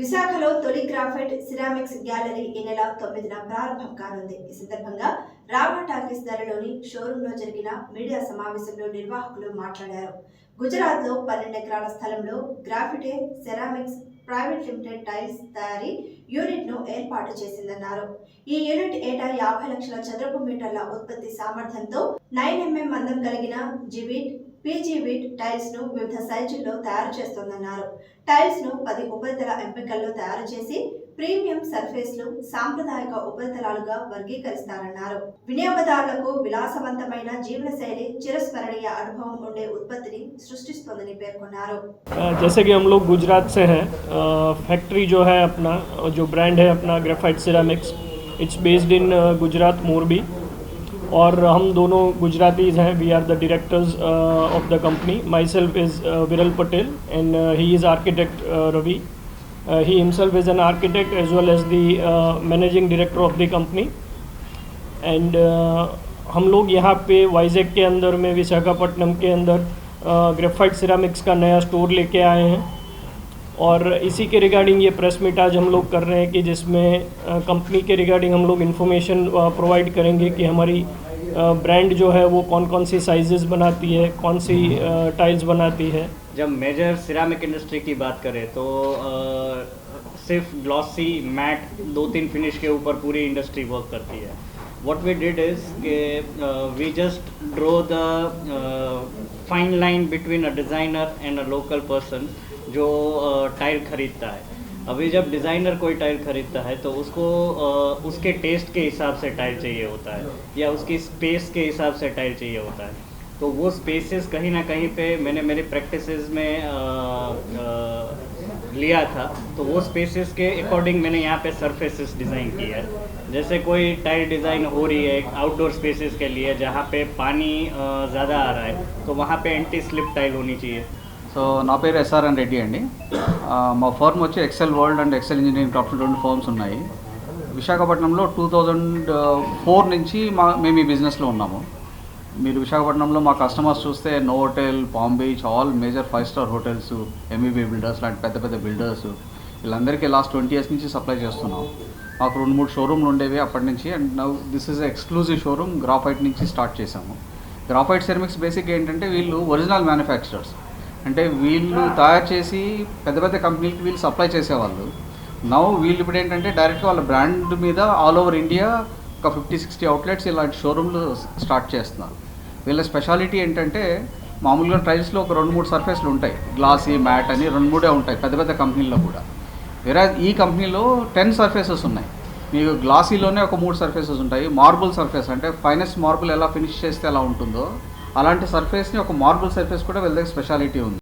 విశాఖలో తొలి graphite ceramics gallery ఈ నెల 9న ప్రారంభం కానుంది. ఈ సందర్భంగా రావా టాకీస్ ధరలోని షోరూంలో జరిగిన మీడియా సమావేశంలో నిర్వాహకులు మాట్లాడారు. గుజరాత్లో 12 ఎకరాల స్థలంలో graphite ceramics private limited tiles తయారీ యూనిట్ను ఏర్పాటు చేసిందన్నారు. ఈ యూనిట్ ఏటా 50 లక్షల చదరపు మీటర్ల ఉత్పత్తి సామర్థ్యంతో 9mm మందం కలిగిన జీవిట్ పీజీవిట్ టైల్స్ ను వివిధ సైజుల్లో తయారు చేస్తోందన్నారు. టైల్స్ ను 10 ఉపరితల ఎంపికల్లో తయారు చేసి ప్రీమియం సర్ఫేస్లు, సాంప్రదాయక ఉపరితలాలుగా వర్గీకరిస్తారన్నారు. వినియోగదారులకు విలాసవంతమైన జీవనశైలి, చిరస్మరణీయ అనుభవం ఉండే ఉత్పత్తిని సృష్టిస్తోందని పేర్కొన్నారు. जैसे कि हम लोग गुजरात से हैं, फैक्ट्री जो है अपना, जो ब्रांड है अपना graphite ceramics, it's based in Gujarat Morbi और हम दोनों गुजरातीज हैं. We are the directors of the company. Myself is Viral Patel and he is architect Ravi. He himself is an architect as well as the managing director of the company. And हम लोग यहाँ पे वाइजैक के अंदर में विशाखापट्टनम के अंदर ग्रेफाइट सिरामिक्स का नया स्टोर लेके आए हैं और इसी के रिगार्डिंग ये प्रेस मीट आज हम लोग कर रहे हैं कि जिसमें कंपनी के रिगार्डिंग हम लोग इन्फॉर्मेशन प्रोवाइड करेंगे कि हमारी ब्रांड जो है वो कौन कौन सी साइजेस बनाती है, कौन सी टाइल्स बनाती है. जब मेजर सिरामिक इंडस्ट्री की बात करें तो सिर्फ ग्लॉसी मैट 2-3 फिनिश के ऊपर पूरी इंडस्ट्री वर्क करती है. व्हाट वी डिड इज़ कि we just draw the fine line between a designer and a local person जो टाइल खरीदता है. अभी जब डिज़ाइनर कोई टाइल खरीदता है तो उसको उसके टेस्ट के हिसाब से टाइल चाहिए होता है या उसकी स्पेस के हिसाब से टाइल चाहिए होता है. तो वो स्पेसेस कहीं ना कहीं पे मैंने मेरी प्रैक्टिसेस में लिया था. तो वो स्पेसेस के अकॉर्डिंग मैंने यहाँ पे सरफेसेस डिज़ाइन किया है. जैसे कोई टाइल डिज़ाइन हो रही है आउटडोर स्पेसेस के लिए जहाँ पे पानी ज़्यादा आ रहा है तो वहाँ पे एंटी स्लिप टाइल होनी चाहिए. సో నా పేరు ఎస్ఆర్ఎన్ రెడ్డి అండి. మా ఫర్మ్ వచ్చి Excel World and Excel Engineering Crafts 2 firms ఉన్నాయి. విశాఖపట్నంలో 2004 నుంచి మేము ఈ బిజినెస్లో ఉన్నాము. మీరు విశాఖపట్నంలో మా కస్టమర్స్ చూస్తే Novotel, Palm Beach, all major 5-star hotels, MEB builders లాంటి పెద్ద పెద్ద బిల్డర్స్ వీళ్ళందరికీ లాస్ట్ 20 years నుంచి సప్లై చేస్తున్నాం. మాకు 2-3 షోరూమ్లు ఉండేవి అప్పటి నుంచి. And now this is exclusive showroom. Graphite నుంచి స్టార్ట్ చేసాము. గ్రాఫైట్ సెరామిక్స్ బేసిక్ ఏంటంటే వీళ్ళు ఒరిజినల్ మ్యానుఫ్యాక్చరర్స్, అంటే వీళ్ళు తయారు చేసి పెద్ద పెద్ద కంపెనీలకి వీళ్ళు సప్లై చేసేవాళ్ళు. నౌ వీళ్ళు ఇప్పుడు ఏంటంటే డైరెక్ట్గా వాళ్ళ బ్రాండ్ మీద ఆల్ ఓవర్ ఇండియా ఒక 50-60 అవుట్లెట్స్ ఇలాంటి షోరూమ్లు స్టార్ట్ చేస్తున్నారు. వీళ్ళ స్పెషాలిటీ ఏంటంటే మామూలుగా టైల్స్లో ఒక 2-3 సర్ఫేస్లు ఉంటాయి, గ్లాసీ, మ్యాట్ అని 2-3 ఉంటాయి పెద్ద పెద్ద కంపెనీల్లో కూడా. వేరే ఈ కంపెనీలో 10 సర్ఫేసెస్ ఉన్నాయి. మీకు గ్లాసీలోనే ఒక 3 సర్ఫేసెస్ ఉంటాయి. మార్బుల్ సర్ఫేస్ అంటే ఫైనెస్ట్ మార్బుల్ ఎలా ఫినిష్ చేస్తే ఎలా ఉంటుందో అలాంటి సర్ఫేస్ని ఒక మార్బుల్ సర్ఫేస్ కూడా వీళ్ళ దగ్గర స్పెషాలిటీ ఉంది.